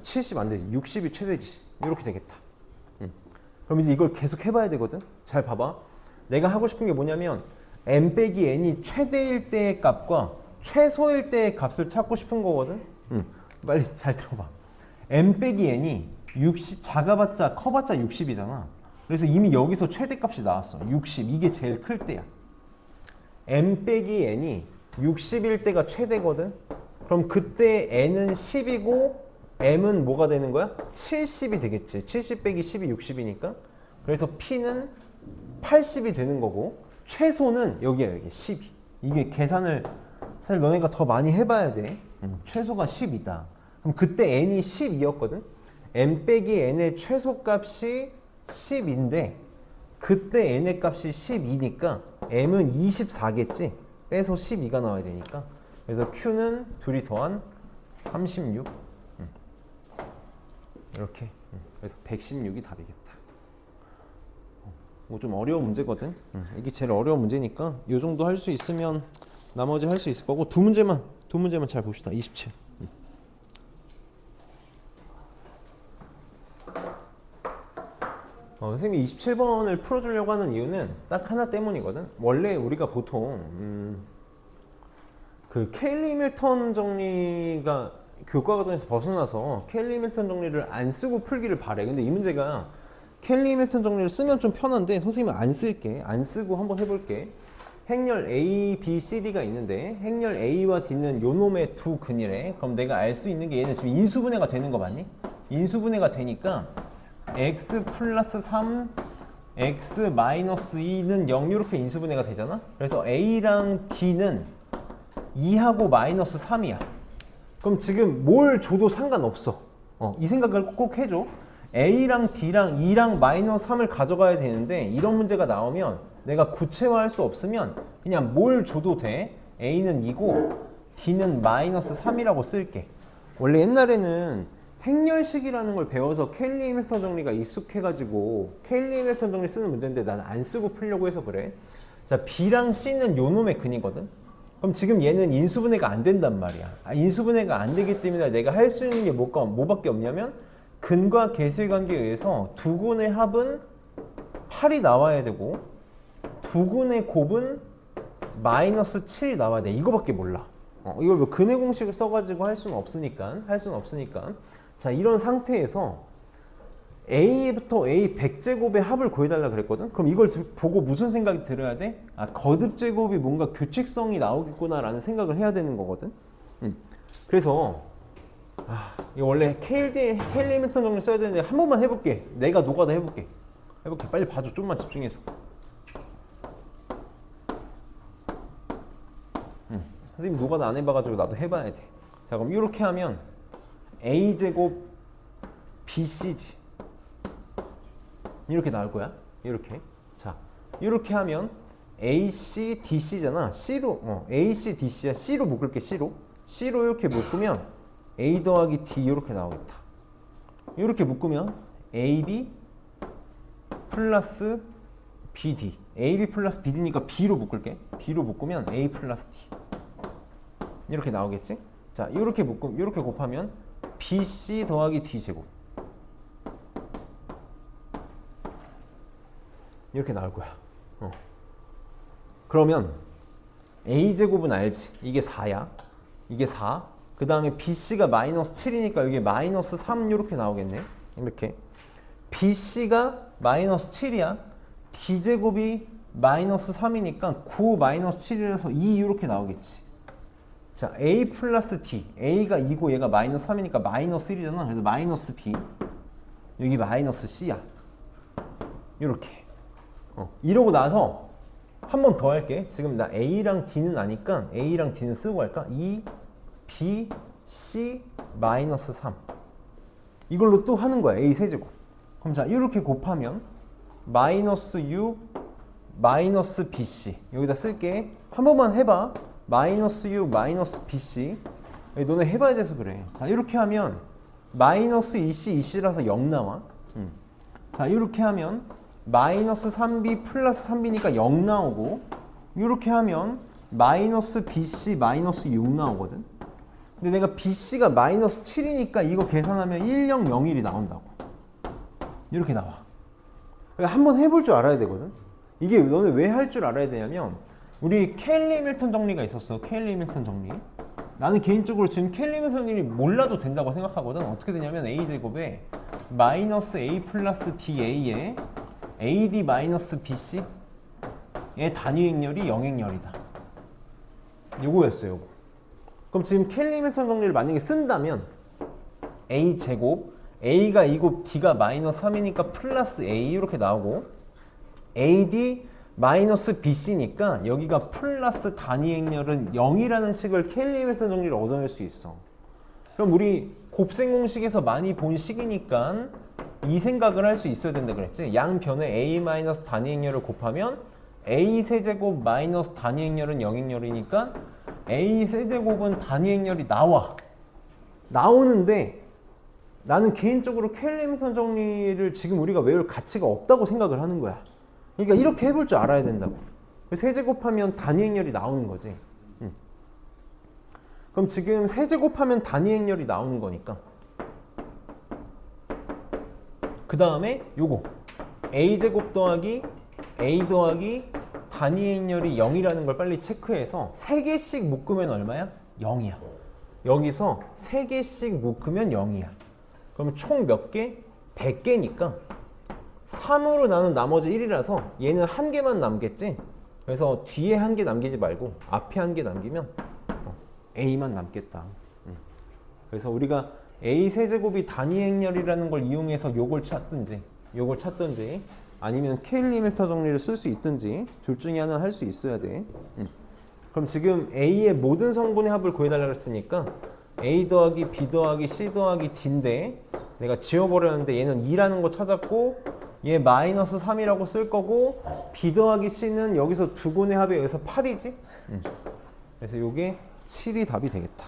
70 안 되지. 60이 최대지. 이렇게 되겠다. 그럼 이제 이걸 계속 해봐야 되거든. 잘 봐봐. 내가 하고 싶은 게 뭐냐면 m 빼기 n이 최대일 때의 값과 최소일 때의 값을 찾고 싶은 거거든. 빨리 잘 들어봐. m 빼기 n이 60 작아봤자 커봤자 60이잖아. 그래서 이미 여기서 최대값이 나왔어. 60. 이게 제일 클 때야. m 빼기 n이 60일 때가 최대거든. 그럼 그때 n은 10이고 m은 뭐가 되는 거야? 70이 되겠지. 70 빼기 10이 60이니까. 그래서 p는 80이 되는 거고 최소는 여기야. 여기 12. 이게 계산을 사실 너네가 더 많이 해봐야 돼. 최소가 10이다. 그럼 그때 n이 12였거든. m 빼기 n의 최소값이 10인데 그때 n의 값이 12니까 m은 24겠지. 빼서 12가 나와야 되니까. 그래서 q는 둘이 더한 36. 이렇게. 그래서 116이 답이겠다. 뭐 좀 어려운 문제거든. 이게 제일 어려운 문제니까 이 정도 할 수 있으면 나머지 할 수 있을 거고 두 문제만 잘 봅시다. 27. 선생님이 27번을 풀어주려고 하는 이유는 딱 하나 때문이거든. 원래 우리가 보통 그 케일리 밀턴 정리가 교과과정에서 벗어나서 케일리 밀턴 정리를 안 쓰고 풀기를 바래. 근데 이 문제가 케일리 밀턴 정리를 쓰면 좀 편한데 선생님은 안 쓸게. 안 쓰고 한번 해볼게. 행렬 A, B, C, D가 있는데 행렬 A와 D는 요 놈의 두 근이래. 그럼 내가 알 수 있는 게 얘는 지금 인수분해가 되는 거 맞니? 인수분해가 되니까 x 플러스 3, x 마이너스 2는 0 이렇게 인수분해가 되잖아? 그래서 A랑 D는 2하고 마이너스 3이야. 그럼 지금 뭘 줘도 상관없어. 이 생각을 꼭 해줘. A랑 D랑 2랑 마이너스 3을 가져가야 되는데 이런 문제가 나오면 내가 구체화할 수 없으면 그냥 뭘 줘도 돼. A는 2고 D는 마이너스 3이라고 쓸게. 원래 옛날에는 행렬식이라는 걸 배워서 케일리 해밀턴 정리가 익숙해가지고 케일리 해밀턴 정리 쓰는 문제인데 나는 안 쓰고 풀려고 해서 그래. 자, B랑 C는 요 놈의 근이거든. 그럼 지금 얘는 인수분해가 안 된단 말이야. 인수분해가 안 되기 때문에 내가 할 수 있는 게 뭐밖에 없냐면 근과 계수의 관계에 의해서 두 근의 합은 8이 나와야 되고 두 근의 곱은 마이너스 7이 나와야 돼. 이거밖에 몰라. 이걸 뭐 근의 공식을 써가지고 할 수는 없으니까. 자, 이런 상태에서 A부터 A 100제곱의 합을 구해달라 그랬거든? 그럼 이걸 보고 무슨 생각이 들어야 돼? 거듭제곱이 뭔가 규칙성이 나오겠구나 라는 생각을 해야 되는 거거든? 그래서 이거 원래 케일리 해밀턴 정리 써야 되는데 한 번만 해볼게. 내가 노가다 해볼게. 빨리 봐줘. 좀만 집중해서. 선생님 노가다 안 해봐가지고 나도 해봐야 돼. 자, 그럼 이렇게 하면 A제곱 BC지. 이렇게 나올 거야. 이렇게. 자, 이렇게 하면 AC, DC잖아. C로, AC, DC야. C로 묶을게, C로 이렇게 묶으면 A 더하기 D 이렇게 나오겠다. 이렇게 묶으면 AB 플러스 BD. AB 플러스 BD니까 B로 묶을게. B로 묶으면 A 플러스 D. 이렇게 나오겠지? 자, 이렇게 곱하면 BC 더하기 D제곱. 이렇게 나올 거야. 그러면 A제곱은 알지? 이게 4야. 이게 4. 그 다음에 BC가 마이너스 7이니까 이게 마이너스 3 이렇게 나오겠네. 이렇게. BC가 마이너스 7이야. D제곱이 마이너스 3이니까 9 마이너스 7이라서 2 이렇게 나오겠지. 자, A 플러스 D. A가 2고 얘가 마이너스 3이니까 마이너스 1이잖아. 그래서 마이너스 B. 여기 마이너스 C야. 이렇게. 이러고 나서 한 번 더 할게. 지금 나 A랑 D는 아니까 A랑 D는 쓰고 할까? 2, B, C, 마이너스 3. 이걸로 또 하는 거야. A 세제곱. 그럼 자, 이렇게 곱하면 마이너스 6, 마이너스 BC. 여기다 쓸게. 한 번만 해봐. 마이너스 6, 마이너스 BC. 너네 해봐야 돼서 그래. 자, 이렇게 하면 마이너스 2C, 2C라서 0 나와. 자, 이렇게 하면 마이너스 3B 플러스 3B니까 0 나오고, 이렇게 하면 마이너스 BC 마이너스 6 나오거든. 근데 내가 BC가 마이너스 7이니까 이거 계산하면 1001이 나온다고. 이렇게 나와. 그러니까 한번 해볼 줄 알아야 되거든. 이게 너네 왜 할 줄 알아야 되냐면 우리 케일리 해밀턴 정리가 있었어. 케일리 해밀턴 정리. 나는 개인적으로 지금 케일리 해밀턴 정리 몰라도 된다고 생각하거든. 어떻게 되냐면 A제곱에 마이너스 A 플러스 DA에 AD 마이너스 BC의 단위 행렬이 영행렬이다. 요거였어요. 요거. 그럼 지금 케일리 해밀턴 정리를 만약에 쓴다면 A제곱 A가 2곱 D가 마이너스 3이니까 플러스 A 이렇게 나오고 AD 마이너스 BC니까 여기가 플러스 단위 행렬은 0이라는 식을 케일리 해밀턴 정리를 얻어낼 수 있어. 그럼 우리 곱셈 공식에서 많이 본 식이니까 이 생각을 할 수 있어야 된다 그랬지. 양변에 a 마이너스 단위 행렬을 곱하면 a 세제곱 마이너스 단위 행렬은 영행렬이니까 a 세제곱은 단위 행렬이 나오는데 나는 개인적으로 K-리미터 정리를 지금 우리가 외울 가치가 없다고 생각을 하는 거야. 그러니까 이렇게 해볼 줄 알아야 된다고. 세제곱하면 단위 행렬이 나오는 거지. 그럼 지금 세제곱하면 단위 행렬이 나오는 거니까 그 다음에 요거 a제곱 더하기 a 더하기 단위 행렬이 0이라는 걸 빨리 체크해서 3개씩 묶으면 얼마야? 0이야. 여기서 3개씩 묶으면 0이야. 그럼 총 몇 개? 100개니까 3으로 나눈 나머지 1이라서 얘는 한 개만 남겠지? 그래서 뒤에 한 개 남기지 말고 앞에 한 개 남기면 a만 남겠다. 그래서 우리가 a 세제곱이 단위 행렬이라는 걸 이용해서 요걸 찾든지 아니면 K-리미터 정리를 쓸 수 있든지 둘 중에 하나 할 수 있어야 돼. 그럼 지금 a의 모든 성분의 합을 구해달라고 했으니까 a 더하기 b 더하기 c 더하기 d인데 내가 지워버렸는데 얘는 2라는 거 찾았고 얘 마이너스 3이라고 쓸 거고 b 더하기 c는 여기서 두 군의 합이 여기서 8이지? 그래서 요게 7이 답이 되겠다.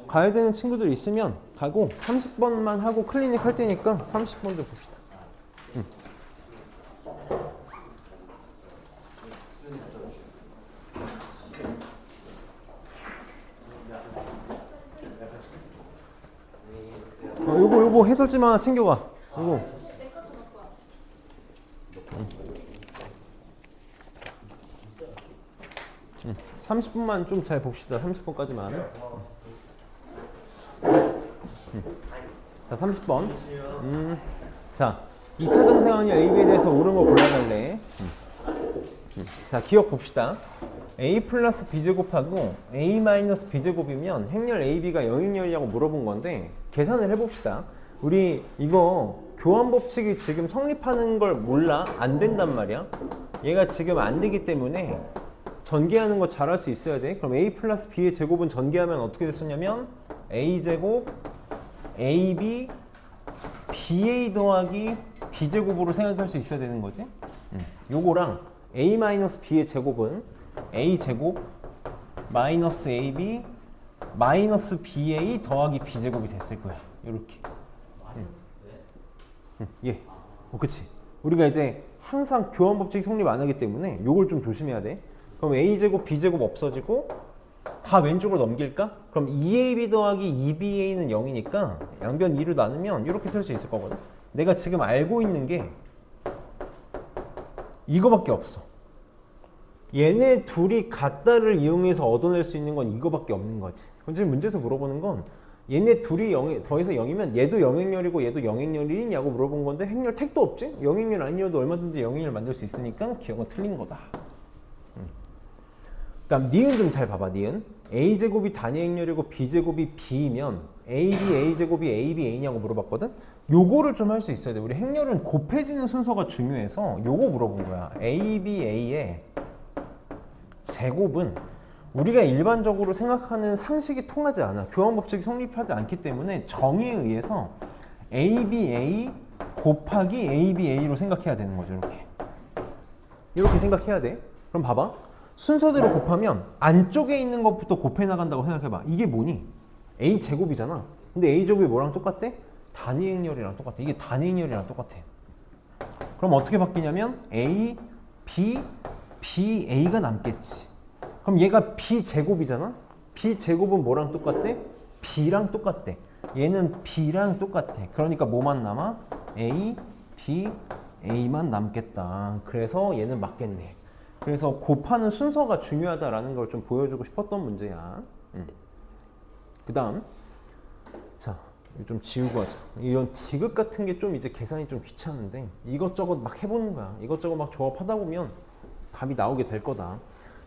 가야 되는 친구들 있으면 가고 30번만 하고 클리닉 할 테니까 30번도 봅시다. 요거 해설지만 하나 챙겨가. 요거. 30분만 좀 잘 봅시다. 30분까지만. 자, 30번. 자, 2차 정세환이 AB에 대해서 옳은 거 골라달래. 자, 기억 봅시다. A 플러스 B제곱하고 A 마이너스 B제곱이면 행렬 AB가 영행렬이냐고 물어본 건데 계산을 해봅시다. 우리 이거 교환 법칙이 지금 성립하는 걸 몰라? 안 된단 말이야. 얘가 지금 안 되기 때문에 전개하는 거 잘할 수 있어야 돼. 그럼 A 플러스 B의 제곱은 전개하면 어떻게 됐었냐면 A제곱 AB BA 더하기 B제곱으로 생각할 수 있어야 되는 거지. 요거랑 A 마이너스 B의 제곱은 A제곱 마이너스 AB 마이너스 BA 더하기 B제곱이 됐을 거야. 요렇게. 예. 그치. 우리가 이제 항상 교환 법칙이 성립 안 하기 때문에 요걸 좀 조심해야 돼. 그럼 A제곱 B제곱 없어지고 다 왼쪽으로 넘길까? 그럼 2AB 더하기 2BA는 0이니까 양변 2로 나누면 이렇게 쓸 수 있을 거거든. 내가 지금 알고 있는 게 이거밖에 없어. 얘네 둘이 같다를 이용해서 얻어낼 수 있는 건 이거밖에 없는 거지. 그럼 지금 문제에서 물어보는 건 얘네 둘이 더해서 0이면 얘도 영행렬이고 얘도 영행렬이냐고 물어본 건데 행렬 택도 없지? 영행렬 아니어도 얼마든지 영행렬 만들 수 있으니까 기억은 틀린 거다. 그다음 니은 좀 잘 봐봐. 니은 a제곱이 단위 행렬이고 b제곱이 b면 ab a제곱이 ab a냐고 물어봤거든. 요거를 좀 할 수 있어야 돼. 우리 행렬은 곱해지는 순서가 중요해서 요거 물어본 거야. ab a의 제곱은 우리가 일반적으로 생각하는 상식이 통하지 않아. 교환 법칙이 성립하지 않기 때문에 정의에 의해서 ABA 곱하기 ABA로 생각해야 되는 거죠. 이렇게 생각해야 돼. 그럼 봐봐. 순서대로 곱하면 안쪽에 있는 것부터 곱해 나간다고 생각해봐. 이게 뭐니? A 제곱이잖아. 근데 A 제곱이 뭐랑 똑같대? 단위 행렬이랑 똑같아. 이게 단위 행렬이랑 똑같아. 그럼 어떻게 바뀌냐면 A, B, B, A가 남겠지. 그럼 얘가 B제곱이잖아? B제곱은 뭐랑 똑같대? B랑 똑같대. 얘는 B랑 똑같아. 그러니까 뭐만 남아? A, B, A만 남겠다. 그래서 얘는 맞겠네. 그래서 곱하는 순서가 중요하다라는 걸 좀 보여주고 싶었던 문제야. 그 다음 자, 이거 좀 지우고 하자. 이런 디귿 같은 게 좀 이제 계산이 좀 귀찮은데 이것저것 막 해보는 거야. 이것저것 막 조합하다 보면 답이 나오게 될 거다.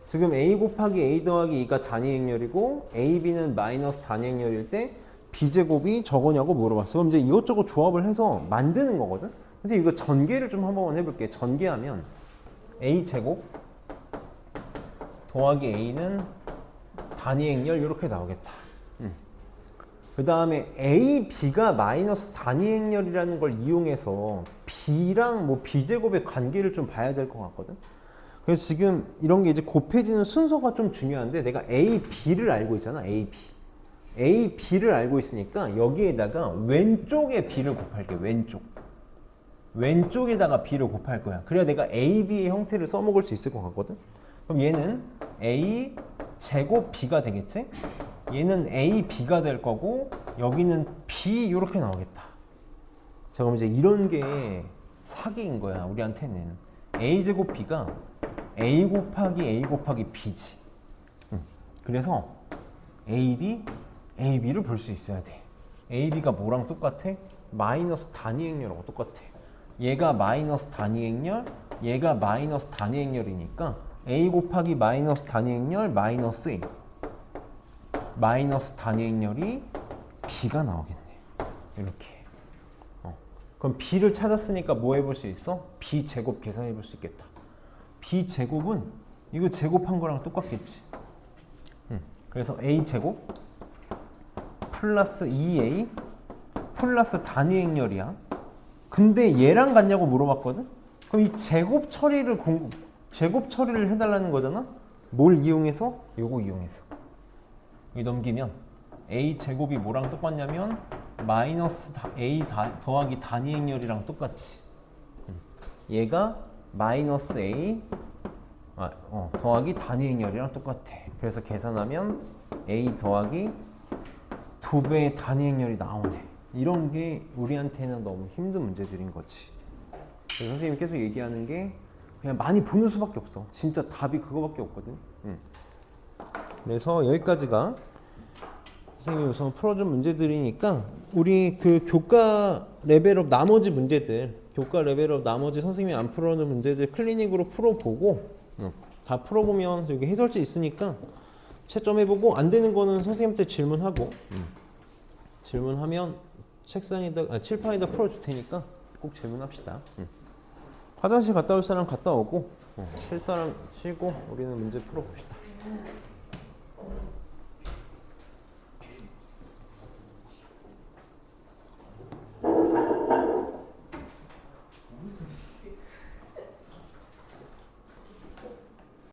지금 A 곱하기 A 더하기 2가 단위 행렬이고 AB는 마이너스 단위 행렬일 때 B제곱이 저거냐고 물어봤어. 그럼 이제 이것저것 조합을 해서 만드는 거거든. 그래서 이거 전개를 좀 한번 해볼게. 전개하면 A제곱 더하기 A는 단위 행렬 이렇게 나오겠다. 그 다음에 A, B가 마이너스 단위 행렬이라는 걸 이용해서 B랑 뭐 B제곱의 관계를 좀 봐야 될 것 같거든. 그래서 지금 이런 게 이제 곱해지는 순서가 좀 중요한데 내가 A, B를 알고 있잖아. A, B. A, B를 알고 있으니까 여기에다가 왼쪽에 B를 곱할게. 왼쪽에다가 B를 곱할 거야. 그래야 내가 A, B의 형태를 써먹을 수 있을 것 같거든. 그럼 얘는 A 제곱 B가 되겠지? 얘는 A, B가 될 거고 여기는 B 이렇게 나오겠다. 자, 그럼 이제 이런 게 사기인 거야. 우리한테는 A 제곱 B가 A 곱하기 A 곱하기 B지. 그래서 AB를 볼 수 있어야 돼. AB가 뭐랑 똑같아? 마이너스 단위 행렬하고 똑같아. 얘가 마이너스 단위 행렬, 얘가 마이너스 단위 행렬이니까 A 곱하기 마이너스 단위 행렬 마이너스 A. 마이너스 단위 행렬이 B가 나오겠네. 이렇게. 그럼 B를 찾았으니까 뭐 해볼 수 있어? B 제곱 계산해 볼 수 있겠다. B 제곱은 이거 제곱한 거랑 똑같겠지. 그래서 A 제곱 플러스 2A 플러스 단위 행렬이야. 근데 얘랑 같냐고 물어봤거든? 그럼 이 제곱 처리를 해달라는 거잖아? 뭘 이용해서? 요거 이용해서. 여기 넘기면 A 제곱이 뭐랑 똑같냐면 마이너스 A 더하기 단위 행렬이랑 똑같이. 얘가 마이너스 A 더하기 단위 행렬이랑 똑같아. 그래서 계산하면 A 더하기 2배의 단위 행렬이 나오네. 이런 게 우리한테는 너무 힘든 문제들인 거지. 그래서 선생님이 계속 얘기하는 게 그냥 많이 보는 수밖에 없어. 진짜 답이 그거밖에 없거든. 그래서 여기까지가 선생님이 우선 풀어준 문제들이니까 우리 그 교과 레벨업 나머지 문제들, 교과 레벨업 나머지 선생님이 안 풀어놓은 문제들 클리닉으로 풀어보고 다 풀어보면 여기 해설지 있으니까 채점해보고 안 되는 거는 선생님한테 질문하고 질문하면 책상에다 칠판에다 풀어줄 테니까 꼭 질문합시다. 화장실 갔다 올 사람 갔다 오고 쉴 사람 쉬고 우리는 문제 풀어봅시다.